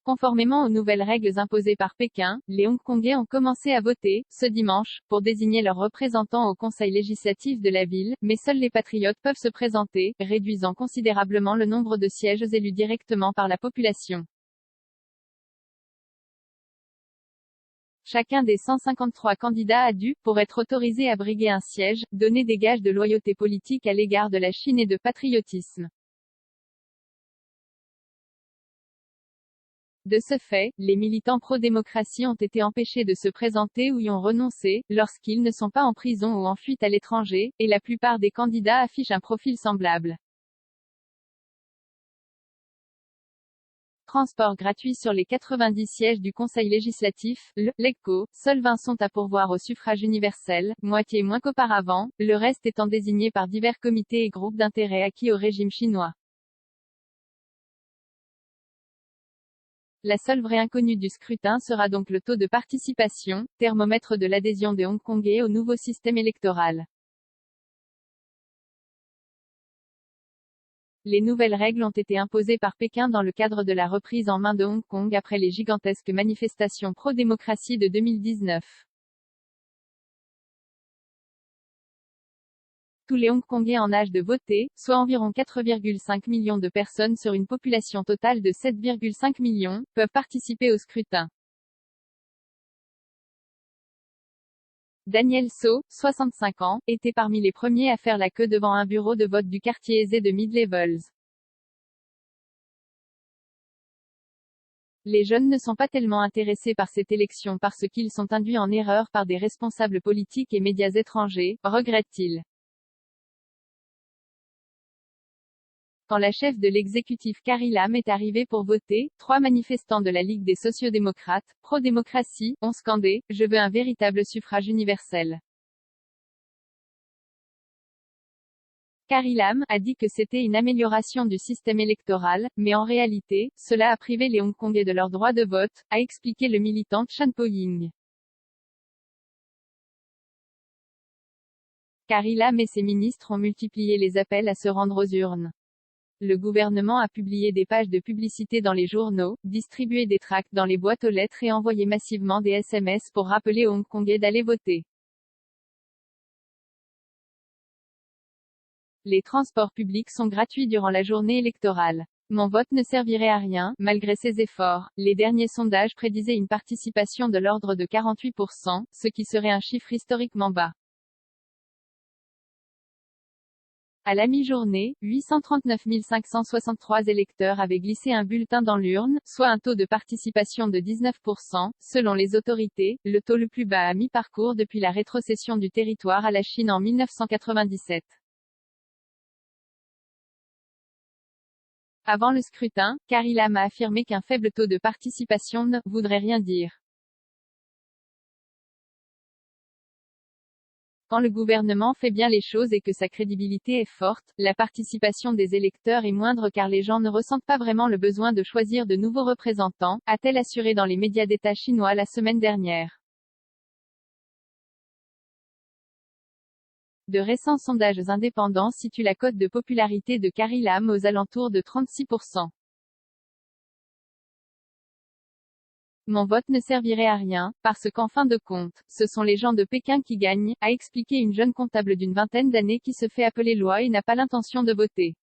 Conformément aux nouvelles règles imposées par Pékin, les Hongkongais ont commencé à voter, ce dimanche, pour désigner leurs représentants au conseil législatif de la ville, mais seuls les patriotes peuvent se présenter, réduisant considérablement le nombre de sièges élus directement par la population. Chacun des 153 candidats a dû, pour être autorisé à briguer un siège, donner des gages de loyauté politique à l'égard de la Chine et de patriotisme. De ce fait, les militants pro-démocratie ont été empêchés de se présenter ou y ont renoncé, lorsqu'ils ne sont pas en prison ou en fuite à l'étranger, et la plupart des candidats affichent un profil semblable. Transport gratuit sur les 90 sièges du Conseil législatif, le LegCo, seuls 20 sont à pourvoir au suffrage universel, moitié moins qu'auparavant, le reste étant désigné par divers comités et groupes d'intérêt acquis au régime chinois. La seule vraie inconnue du scrutin sera donc le taux de participation, thermomètre de l'adhésion des Hongkongais au nouveau système électoral. Les nouvelles règles ont été imposées par Pékin dans le cadre de la reprise en main de Hong Kong après les gigantesques manifestations pro-démocratie de 2019. Tous les Hongkongais en âge de voter, soit environ 4,5 millions de personnes sur une population totale de 7,5 millions, peuvent participer au scrutin. Daniel So, 65 ans, était parmi les premiers à faire la queue devant un bureau de vote du quartier aisé de Mid-Levels. Les jeunes ne sont pas tellement intéressés par cette élection parce qu'ils sont induits en erreur par des responsables politiques et médias étrangers, regrette-t-il. Quand la chef de l'exécutif Carrie Lam est arrivée pour voter, 3 manifestants de la Ligue des sociodémocrates, pro-démocratie, ont scandé « Je veux un véritable suffrage universel ». Carrie Lam a dit que c'était une amélioration du système électoral, mais en réalité, cela a privé les Hongkongais de leur droit de vote, a expliqué le militant Chan Po-ying. Carrie Lam et ses ministres ont multiplié les appels à se rendre aux urnes. Le gouvernement a publié des pages de publicité dans les journaux, distribué des tracts dans les boîtes aux lettres et envoyé massivement des SMS pour rappeler aux Hongkongais d'aller voter. Les transports publics sont gratuits durant la journée électorale. Mon vote ne servirait à rien, malgré ces efforts. Les derniers sondages prédisaient une participation de l'ordre de 48%, ce qui serait un chiffre historiquement bas. À la mi-journée, 839 563 électeurs avaient glissé un bulletin dans l'urne, soit un taux de participation de 19%, selon les autorités, le taux le plus bas à mi-parcours depuis la rétrocession du territoire à la Chine en 1997. Avant le scrutin, Carrie Lam a affirmé qu'un faible taux de participation ne voudrait rien dire. Quand le gouvernement fait bien les choses et que sa crédibilité est forte, la participation des électeurs est moindre car les gens ne ressentent pas vraiment le besoin de choisir de nouveaux représentants, a-t-elle assuré dans les médias d'État chinois la semaine dernière. De récents sondages indépendants situent la cote de popularité de Carrie Lam aux alentours de 36%. Mon vote ne servirait à rien, parce qu'en fin de compte, ce sont les gens de Pékin qui gagnent, a expliqué une jeune comptable d'une vingtaine d'années qui se fait appeler Loi et n'a pas l'intention de voter.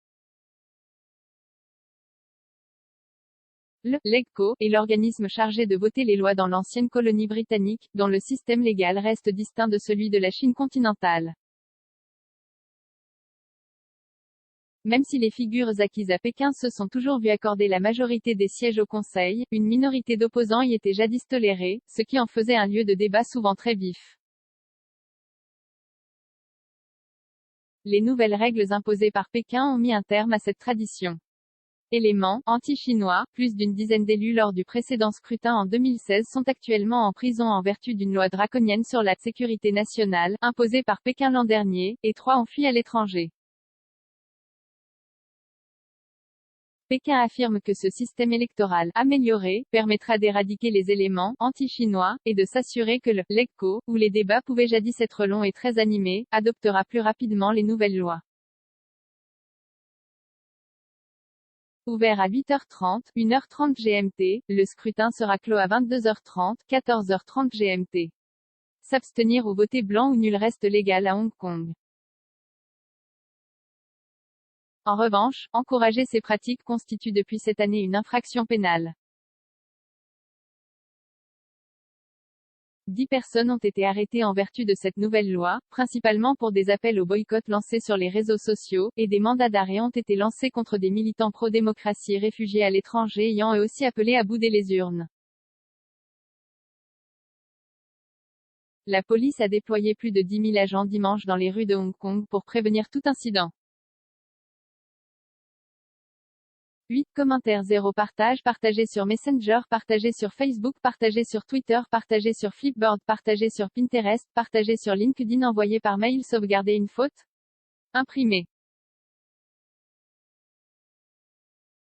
Le LegCo est l'organisme chargé de voter les lois dans l'ancienne colonie britannique, dont le système légal reste distinct de celui de la Chine continentale. Même si les figures acquises à Pékin se sont toujours vues accorder la majorité des sièges au Conseil, une minorité d'opposants y était jadis tolérée, ce qui en faisait un lieu de débat souvent très vif. Les nouvelles règles imposées par Pékin ont mis un terme à cette tradition. Éléments anti-chinois, plus d'une dizaine d'élus lors du précédent scrutin en 2016 sont actuellement en prison en vertu d'une loi draconienne sur la sécurité nationale, imposée par Pékin l'an dernier, et 3 ont fui à l'étranger. Pékin affirme que ce système électoral amélioré permettra d'éradiquer les éléments anti-chinois et de s'assurer que le LegCo, où les débats pouvaient jadis être longs et très animés, adoptera plus rapidement les nouvelles lois. Ouvert à 8h30, 1h30 GMT, le scrutin sera clos à 22h30, 14h30 GMT. S'abstenir ou voter blanc ou nul reste légal à Hong Kong. En revanche, encourager ces pratiques constitue depuis cette année une infraction pénale. 10 personnes ont été arrêtées en vertu de cette nouvelle loi, principalement pour des appels au boycott lancés sur les réseaux sociaux, et des mandats d'arrêt ont été lancés contre des militants pro-démocratie réfugiés à l'étranger ayant eux aussi appelé à bouder les urnes. La police a déployé plus de 10 000 agents dimanche dans les rues de Hong Kong pour prévenir tout incident. 8 commentaires 0 partage partagé sur Messenger partagé sur Facebook partagé sur Twitter partagé sur Flipboard partagé sur Pinterest partagé sur LinkedIn envoyé par mail sauvegarder une faute imprimé